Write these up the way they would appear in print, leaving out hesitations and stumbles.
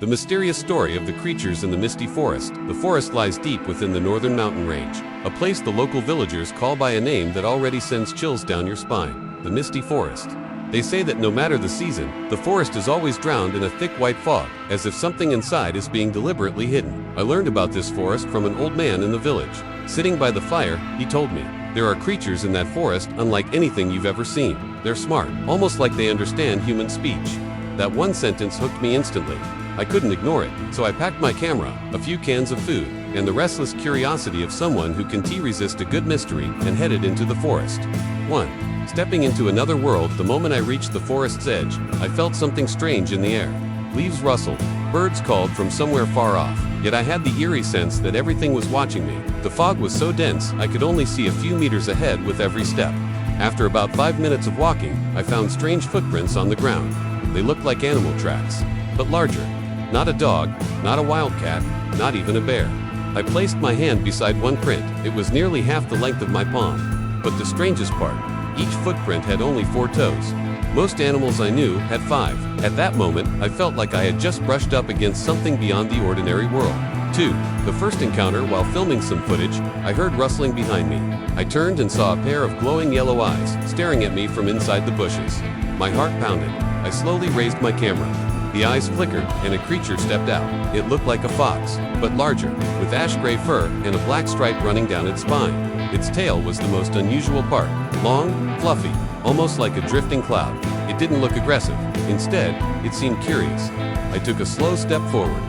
The mysterious story of the creatures in the Misty Forest. The forest lies deep within the northern mountain range, a place the local villagers call by a name that already sends chills down your spine: the Misty Forest. They say that no matter the season, the forest is always drowned in a thick white fog, as if something inside is being deliberately hidden. I learned about this forest from an old man in the village. Sitting by the fire, he told me, "There are creatures in that forest unlike anything you've ever seen. They're smart, almost like they understand human speech." That one sentence hooked me instantly. I couldn't ignore it, so I packed my camera, a few cans of food, and the restless curiosity of someone who can resist a good mystery, and headed into the forest. 1. Stepping into another world. The moment I reached the forest's edge, I felt something strange in the air. Leaves rustled, birds called from somewhere far off, yet I had the eerie sense that everything was watching me. The fog was so dense, I could only see a few meters ahead with every step. After about 5 minutes of walking, I found strange footprints on the ground. They looked like animal tracks, but larger. Not a dog, not a wildcat, not even a bear. I placed my hand beside one print. It was nearly half the length of my palm. But the strangest part, each footprint had only 4 toes. Most animals I knew had 5. At that moment, I felt like I had just brushed up against something beyond the ordinary world. 2. The first encounter. While filming some footage, I heard rustling behind me. I turned and saw a pair of glowing yellow eyes staring at me from inside the bushes. My heart pounded. I slowly raised my camera. The eyes flickered, and a creature stepped out. It looked like a fox, but larger, with ash-gray fur and a black stripe running down its spine. Its tail was the most unusual part. Long, fluffy, almost like a drifting cloud. It didn't look aggressive. Instead, it seemed curious. I took a slow step forward.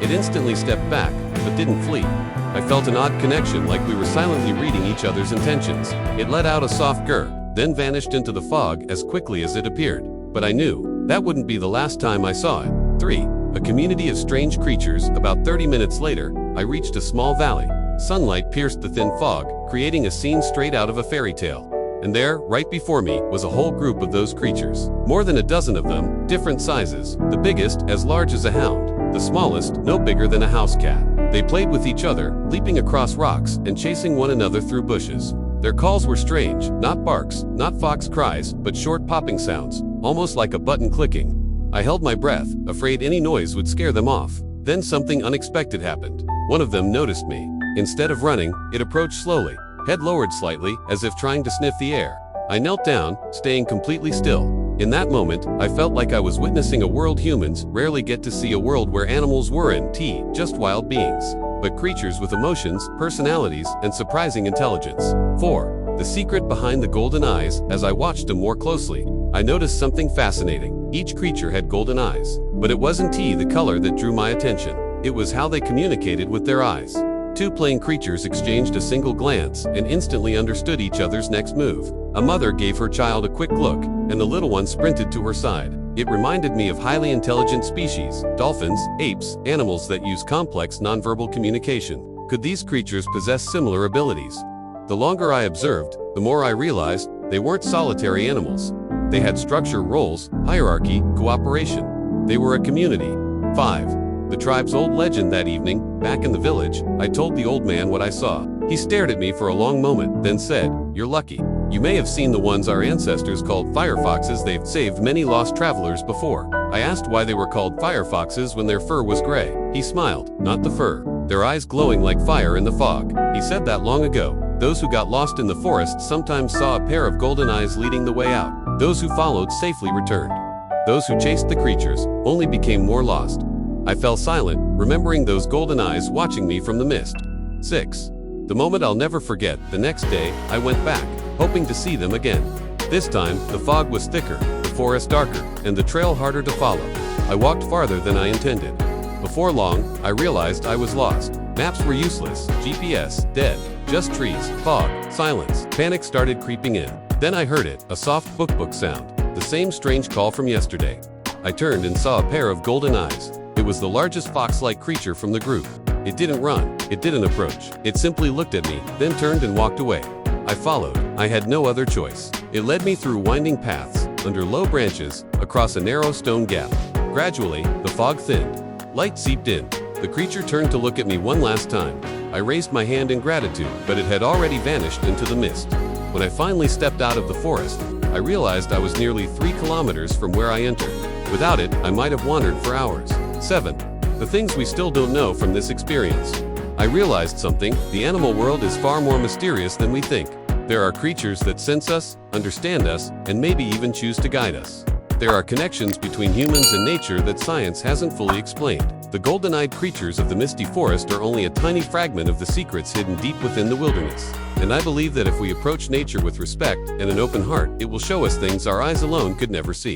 It instantly stepped back, but didn't flee. I felt an odd connection, like we were silently reading each other's intentions. It let out a soft gurr, then vanished into the fog as quickly as it appeared. But I knew that wouldn't be the last time I saw it. 3. A community of strange creatures. About 30 minutes later, I reached a small valley. Sunlight pierced the thin fog, creating a scene straight out of a fairy tale. And there, right before me, was a whole group of those creatures. More than a dozen of them, different sizes. The biggest, as large as a hound. The smallest, no bigger than a house cat. They played with each other, leaping across rocks and chasing one another through bushes. Their calls were strange, not barks, not fox cries, but short popping sounds, almost like a button clicking. I held my breath, afraid any noise would scare them off. Then something unexpected happened. One of them noticed me. Instead of running, it approached slowly, head lowered slightly, as if trying to sniff the air. I knelt down, staying completely still. In that moment, I felt like I was witnessing a world humans rarely get to see, a world where animals weren't just wild beings, but creatures with emotions, personalities, and surprising intelligence. 4. The secret behind the golden eyes. As I watched them more closely, I noticed something fascinating. Each creature had golden eyes, but it wasn't the color that drew my attention. It was how they communicated with their eyes. 2 playing creatures exchanged a single glance and instantly understood each other's next move. A mother gave her child a quick look, and the little one sprinted to her side. It reminded me of highly intelligent species, dolphins, apes, animals that use complex nonverbal communication. Could these creatures possess similar abilities? The longer I observed, the more I realized they weren't solitary animals. They had structure, roles, hierarchy, cooperation. They were a community. 5. The tribe's old legend. That evening, back in the village, I told the old man what I saw. He stared at me for a long moment, then said, "You're lucky. You may have seen the ones our ancestors called firefoxes. They've saved many lost travelers before." I asked why they were called firefoxes when their fur was gray. He smiled. Not the fur. Their eyes glowing like fire in the fog. He said that long ago, those who got lost in the forest sometimes saw a pair of golden eyes leading the way out. Those who followed safely returned. Those who chased the creatures only became more lost. I fell silent, remembering those golden eyes watching me from the mist. 6. The moment I'll never forget. The next day, I went back, hoping to see them again. This time, the fog was thicker, the forest darker, and the trail harder to follow. I walked farther than I intended. Before long, I realized I was lost. Maps were useless, GPS, dead, just trees, fog, silence. Panic started creeping in. Then I heard it, a soft book sound, the same strange call from yesterday. I turned and saw a pair of golden eyes. It was the largest fox-like creature from the group. It didn't run, it didn't approach. It simply looked at me, then turned and walked away. I followed. I had no other choice. It led me through winding paths, under low branches, across a narrow stone gap. Gradually, the fog thinned. Light seeped in. The creature turned to look at me one last time. I raised my hand in gratitude, but it had already vanished into the mist. When I finally stepped out of the forest, I realized I was nearly 3 kilometers from where I entered. Without it, I might have wandered for hours. 7. The things we still don't know from this experience. I realized something: the animal world is far more mysterious than we think. There are creatures that sense us, understand us, and maybe even choose to guide us. There are connections between humans and nature that science hasn't fully explained. The golden-eyed creatures of the Misty Forest are only a tiny fragment of the secrets hidden deep within the wilderness. And I believe that if we approach nature with respect and an open heart, it will show us things our eyes alone could never see.